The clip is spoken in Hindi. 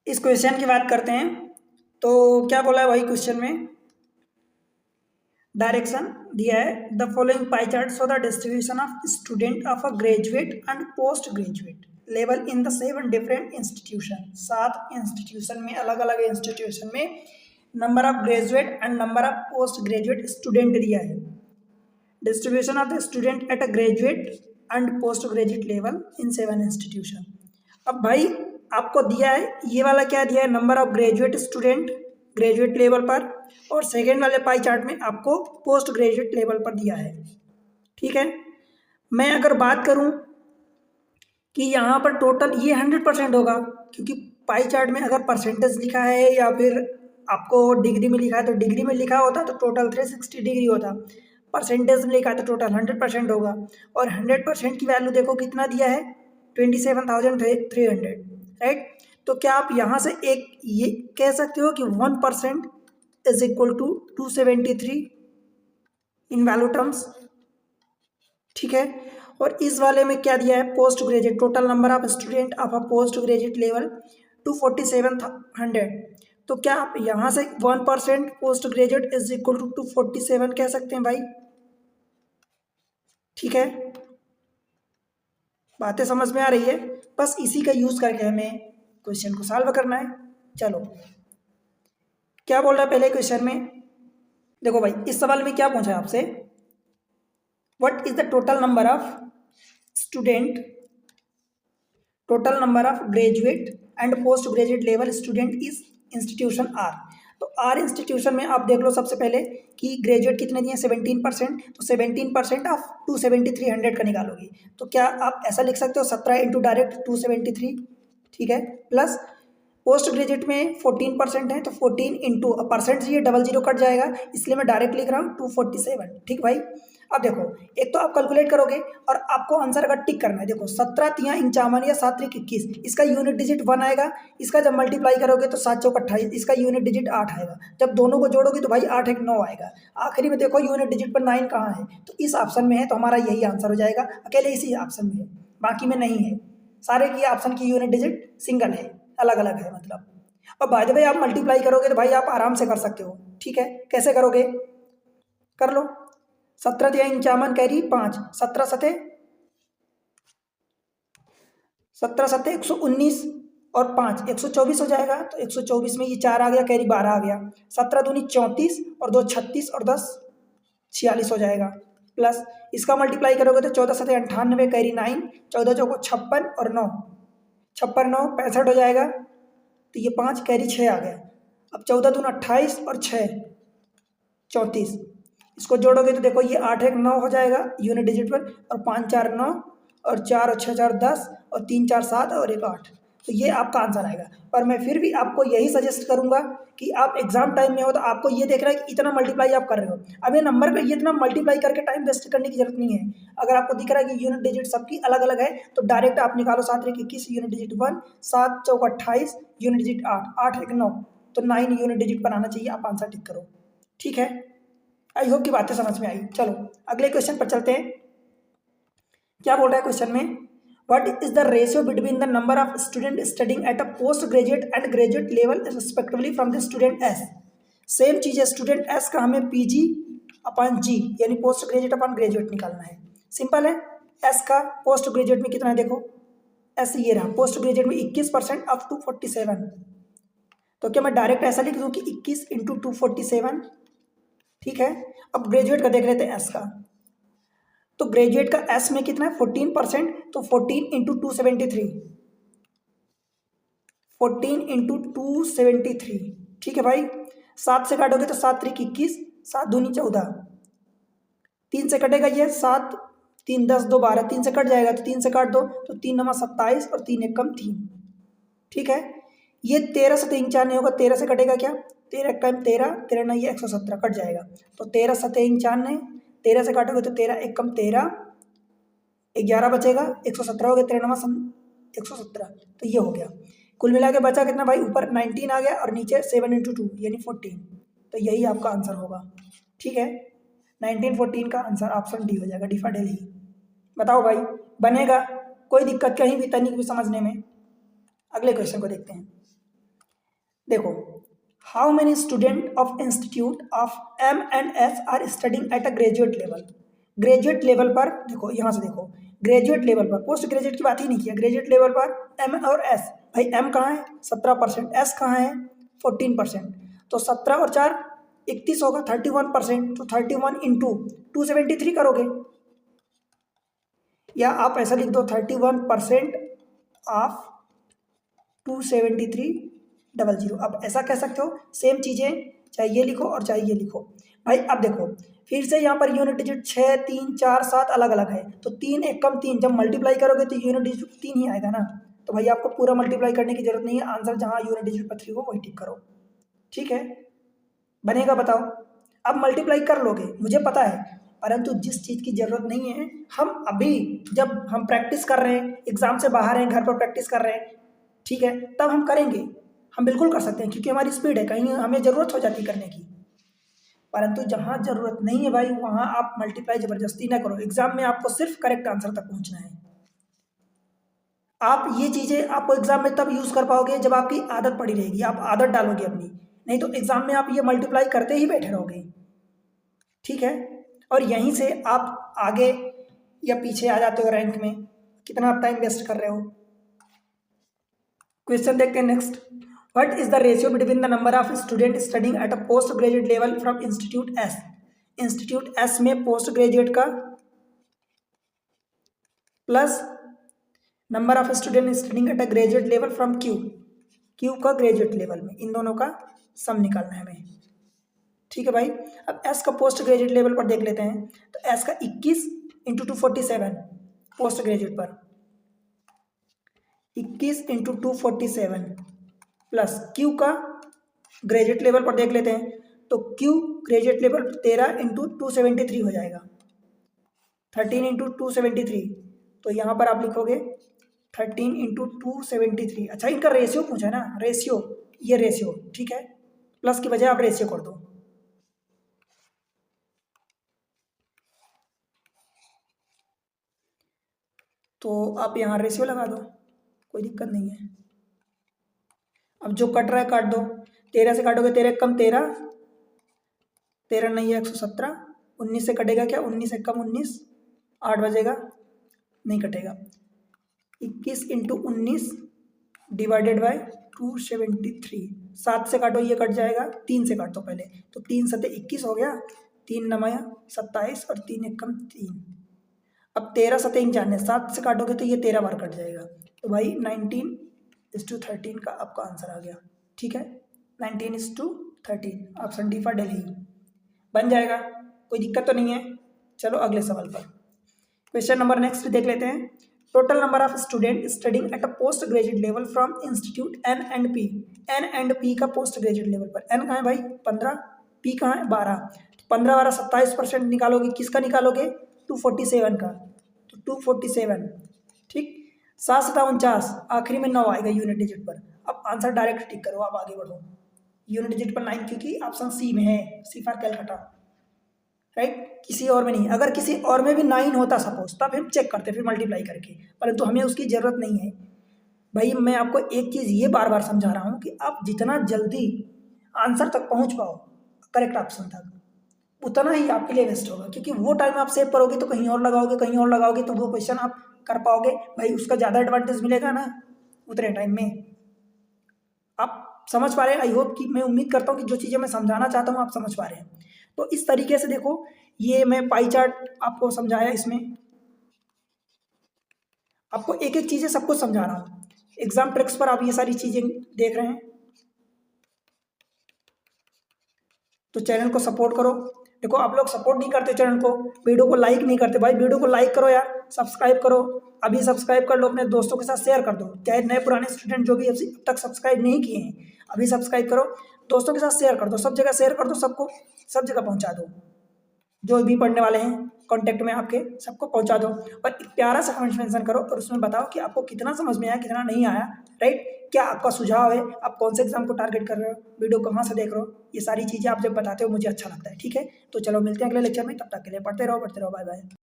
इस क्वेश्चन की बात करते हैं। तो क्या बोला है भाई क्वेश्चन में, डायरेक्शन दिया है the following pie chart show the distribution of student of a graduate and post graduate level in the 7 different institution. 7 institution में, अलग अलग इंस्टीट्यूशन में number of graduate and number of post graduate student दिया है। Distribution of the student at a graduate and post graduate level in 7 institution. अब भाई आपको दिया है ये वाला, क्या दिया है, number of graduate student graduate level पर, और सेकेंड वाले पाई चार्ट में आपको पोस्ट ग्रेजुएट लेवल पर दिया है। ठीक है, मैं अगर बात करूं कि यहाँ पर टोटल ये 100% होगा, क्योंकि पाई चार्ट में अगर परसेंटेज लिखा है या फिर आपको डिग्री में लिखा है तो डिग्री में लिखा होता तो टोटल 360 डिग्री होता, परसेंटेज में लिखा है तो टोटल 100% होगा। और 100% की वैल्यू देखो कितना दिया है, 27,300, राइट। तो क्या आप यहाँ से एक ये कह सकते हो कि 1% is equal to 273 in value terms. ठीक है, और इस वाले में क्या दिया है, post graduate total number of student of a post graduate level 24700। तो क्या आप यहाँ से 1% post graduate is equal to 247 कह सकते हैं भाई। ठीक है, बातें समझ में आ रही है। बस इसी का यूज करके हमें क्वेश्चन को सॉल्व करना है। चलो क्या बोल रहा है पहले क्वेश्चन में, देखो भाई इस सवाल में क्या पूछा है आपसे, what is the total number of student, total number of graduate and post graduate level student is institution R. तो आर इंस्टीट्यूशन में आप देख लो सबसे पहले कि ग्रेजुएट कितने दिए, 17%। तो 17% ऑफ 27300 का निकालोगे तो क्या आप ऐसा लिख सकते हो, 17 इंटू डायरेक्ट 273। ठीक है, प्लस पोस्ट ग्रेजुएट में 14% है तो 14 इंटू परसेंट, ये डबल जीरो कट जाएगा, इसलिए मैं डायरेक्ट लिख रहा हूँ 247। ठीक भाई, अब देखो एक तो आप कैलकुलेट करोगे और आपको आंसर का टिक करना है। देखो 17 तियाँ 51 या 7 त्रिक 21, इसका यूनिट डिजिट 1 आएगा, इसका जब मल्टीप्लाई करोगे तो 7 चौक 28, इसका यूनिट डिजिट 8 आएगा, जब दोनों को जोड़ोगे तो भाई 8 एक 9 आएगा। आखिरी में देखो यूनिट डिजिट पर 9 कहाँ है, तो इस ऑप्शन में है, तो हमारा यही आंसर हो जाएगा, अकेले इसी ऑप्शन में है, बाकी में नहीं है। सारे की ऑप्शन की यूनिट डिजिट सिंगल है, अलग अलग है मतलब। और बाय द वे आप मल्टीप्लाई करोगे तो भाई आप आराम से कर सकते हो। ठीक है, कैसे करोगे, कर लो, 17 तिया 51 कैरी 5, 17 सते 119 और 5 124 हो जाएगा। तो 124 में ये 4 आ गया, कैरी 12 आ गया, 17 दूनी 34 और 2 36 और 10 46 हो जाएगा। प्लस इसका मल्टीप्लाई करोगे तो 14 सते 98 कैरी 9, 14 चौको 56 और 9 56 9 65 हो जाएगा। तो ये 5 कैरी 6 आ गया। अब 14 दून 28 और 6 34, इसको जोड़ोगे तो देखो ये 8 एक 9 हो जाएगा यूनिट डिजिट पर, और 5 4 9 और 4 और 6 4 10 और 3 4 7 और 1 8। तो ये आपका आंसर आएगा। पर मैं फिर भी आपको यही सजेस्ट करूंगा कि आप एग्जाम टाइम में हो तो आपको ये देख रहा है कि इतना मल्टीप्लाई आप कर रहे हो, अब ये नंबर का ये इतना मल्टीप्लाई करके टाइम वेस्ट करने की जरूरत नहीं है। अगर आपको दिख रहा है कि यूनिट डिजिट सबकी अलग अलग है तो डायरेक्ट आप निकालो, 7 त्रिक 21 यूनिट डिजिट 1, 7 चौक 28 यूनिट डिजिट 8, 8 एक 9, तो 9 यूनिट डिजिट पर आना चाहिए, आप आंसर टिक करो। ठीक है, आई होप की बातें समझ में आई। चलो अगले क्वेश्चन पर चलते हैं। क्या बोल रहा है क्वेश्चन में, what is the ratio between the number of student studying at a post graduate and graduate level respectively from the student S. Same चीज है, स्टूडेंट एस का हमें पीजी अपॉन जी यानी पोस्ट ग्रेजुएट अपॉन ग्रेजुएट निकालना है। सिंपल है, एस का पोस्ट ग्रेजुएट में कितना है, देखो एस ये रहा, पोस्ट ग्रेजुएट में 21% ऑफ 247। तो क्या मैं डायरेक्ट ऐसा लिख दूं कि 21 इंटू 247। ठीक है, अब ग्रेजुएट का देख लेते हैं एस का। तो ग्रेजुएट का एस में कितना है 14%, तो 14 इंटू 273, 14 इंटू 273। ठीक है भाई, 7 से काटोगे तो 7 त्रिक 21, 7 दूनी 14, 3 से कटेगा ये 7 3 10 2 12, 3 से कट जाएगा तो 3 से काट दो, तो 3 नमा 27 और 3 एक कम 3। ठीक है, ये 13 से 3 4 नहीं होगा, 13 से कटेगा क्या, 13 कम 13, 13 नहीं ये 117 कट जाएगा, तो 13 सतह 4 13 से काटोगे तो 13 एक कम 13, 11 बचेगा, 117 हो गया, 13 नमा 117, तो ये हो गया। कुल मिला के बचा कितना भाई, ऊपर 19 आ गया और नीचे 7 इंटू 2 यानी 14, तो यही आपका आंसर होगा। ठीक है, 19 14 का आंसर ऑप्शन डी हो जाएगा, डिफाडेल ही। बताओ भाई बनेगा, कोई दिक्कत कहीं भी तनिक भी समझने में। अगले क्वेश्चन को देखते हैं। देखो, how many student of institute of M&S are studying at a graduate level. Graduate level पर देखो, यहाँ से देखो, ग्रेजुएट लेवल पर, पोस्ट ग्रेजुएट की बात ही नहीं किया, ग्रेजुएट लेवल पर M और S। भाई M कहाँ है 17%, S कहाँ है 14%, तो 17 और 4 31 होगा, 31%, तो 31 इंटू 273 करोगे, या आप ऐसा लिख दो 31% ऑफ 273,000। अब ऐसा कह सकते हो, सेम चीज़ें चाहे ये लिखो और चाहे ये लिखो। भाई अब देखो, फिर से यहाँ पर यूनिट डिजिट 6, 3, 4, 7 अलग अलग है, तो 3 एक कम 3, जब मल्टीप्लाई करोगे तो यूनिट डिजिट 3 ही आएगा ना। तो भाई आपको पूरा मल्टीप्लाई करने की जरूरत नहीं है, आंसर जहाँ यूनिट डिजिट पर 3 हो वही टिक करो, ठीक है, बनेगा बताओ। अब मल्टीप्लाई कर लोगे, मुझे पता है, परंतु जिस चीज़ की ज़रूरत नहीं है, हम अभी जब हम प्रैक्टिस कर रहे हैं, एग्जाम से बाहर हैं, घर पर प्रैक्टिस कर रहे हैं, ठीक है, तब हम करेंगे, हम बिल्कुल कर सकते हैं, क्योंकि हमारी स्पीड है, कहीं हमें ज़रूरत हो जाती करने की। परंतु जहाँ ज़रूरत नहीं है भाई, वहाँ आप मल्टीप्लाई ज़बरदस्ती ना करो, एग्जाम में आपको सिर्फ करेक्ट आंसर तक पहुँचना है। आप ये चीज़ें आपको एग्जाम में तब यूज़ कर पाओगे जब आपकी आदत पड़ी रहेगी, आप आदत डालोगे अपनी, नहीं तो एग्जाम में आप ये मल्टीप्लाई करते ही बैठे रहोगे, ठीक है। और यहीं से आप आगे या पीछे आ जाते हो रैंक में, कितना आप टाइम वेस्ट कर रहे हो। क्वेश्चन देखते हैं next. What is the ratio between the number of student studying at a post graduate level from institute S. Institute S में पोस्ट ग्रेजुएट का plus number of student studying at a graduate level from Q, Q का ग्रेजुएट लेवल में, इन दोनों का सम निकालना है हमें, ठीक है भाई। अब एस का पोस्ट ग्रेजुएट लेवल पर देख लेते हैं, तो एस का 21 इंटू 247 पोस्ट ग्रेजुएट पर, 21 इंटू 247 प्लस क्यू का ग्रेजुएट लेवल पर देख लेते हैं, तो क्यू ग्रेजुएट लेवल 13 इंटू 273 हो जाएगा, 13 इंटू 273, तो यहाँ पर आप लिखोगे 13 इंटू 273। अच्छा, इनका रेशियो पूछा है ना, रेशियो, ये रेशियो, ठीक है, प्लस की बजाय आप रेशियो कर दो, तो आप यहाँ रेशियो लगा दो, कोई दिक्कत नहीं है। अब जो कट रहा है काट दो, 13 से काटोगे 13 कम 13, 13 नहीं है 117, 19 से कटेगा क्या, 19 से कम 19, 8 बजेगा, नहीं कटेगा, 21 इंटू 19 डिवाइडेड बाय 273, 7 से काटो ये कट जाएगा, 3 से काटो पहले, तो 3 सते 21 हो गया, 3 नमाया 27 और 3 एक कम 3। अब 13 सते 91, 7 से काटोगे तो ये 13 बार कट जाएगा, तो भाई 19:13 का आपका आंसर आ गया, ठीक है, 19:13, ऑप्शन डी फॉर दिल्ली बन जाएगा, कोई दिक्कत तो नहीं है। चलो अगले सवाल पर, क्वेश्चन नंबर नेक्स्ट देख लेते हैं। Total number of student studying at a post graduate level from institute N and P. N and P का पोस्ट ग्रेजुएट लेवल पर, एन कहाँ है भाई 15, पी कहाँ है 12, 15 12 27% निकालोगे, किसका निकालोगे 247 का, तो 247, ठीक, 7 7 49, आखिरी में 9 आएगा यूनिट डिजिट पर। अब आंसर डायरेक्ट टिक करो, आप आगे बढ़ो, यूनिट डिजिट पर 9, क्योंकि ऑप्शन सी में है, सी फॉर कैलकाटा, राइट, किसी और में नहीं। अगर किसी और में भी 9 होता सपोज, तब हम चेक करते फिर मल्टीप्लाई करके, परंतु हमें उसकी ज़रूरत नहीं है। भाई मैं आपको एक चीज़ ये बार बार समझा रहा हूँ कि आप जितना जल्दी आंसर तक पहुँच पाओ, करेक्ट ऑप्शन तक, उतना ही आपके लिए बेस्ट होगा, क्योंकि वो टाइम आप सेव करोगे तो कहीं और लगाओगे, कहीं और लगाओगे, तो वो क्वेश्चन आप कर पाओगे, भाई उसका ज़्यादा एडवांटेज मिलेगा ना उतने टाइम में। आप समझ पा रहे हैं, आई होप कि, मैं उम्मीद करता हूँ कि जो चीज़ें मैं समझाना चाहता हूँ आप समझ पा रहे हैं। तो इस तरीके से देखो, ये मैं पाई चार्ट आपको समझाया, इसमें आपको एक एक चीज़ें सब कुछ समझा रहा हूँ, एग्जाम ट्रिक्स पर आप ये सारी चीज़ें देख रहे हैं। तो चैनल को सपोर्ट करो। देखो आप लोग सपोर्ट नहीं करते चैनल को, वीडियो को लाइक नहीं करते, भाई वीडियो को लाइक करो यार, सब्सक्राइब करो, अभी सब्सक्राइब कर लो, अपने दोस्तों के साथ शेयर कर दो, चाहे नए पुराने स्टूडेंट जो भी अब तक सब्सक्राइब नहीं किए हैं, अभी सब्सक्राइब करो, दोस्तों के साथ शेयर कर दो, सब जगह शेयर कर दो, सबको सब जगह पहुँचा दो, जो भी पढ़ने वाले हैं कॉन्टैक्ट में आपके सबको पहुंचा दो, और एक प्यारा सा कमेंट मेंशन करो और उसमें बताओ कि आपको कितना समझ में आया, कितना नहीं आया, राइट, क्या आपका सुझाव है, आप कौन से एग्जाम को टारगेट कर रहे हो, वीडियो कहाँ से देख रहे हो, ये सारी चीज़ें आप जब बताते हो मुझे अच्छा लगता है, ठीक है। तो चलो मिलते हैं अगले लेक्चर में, तब तक के लिए पढ़ते रहो, बाय बाय।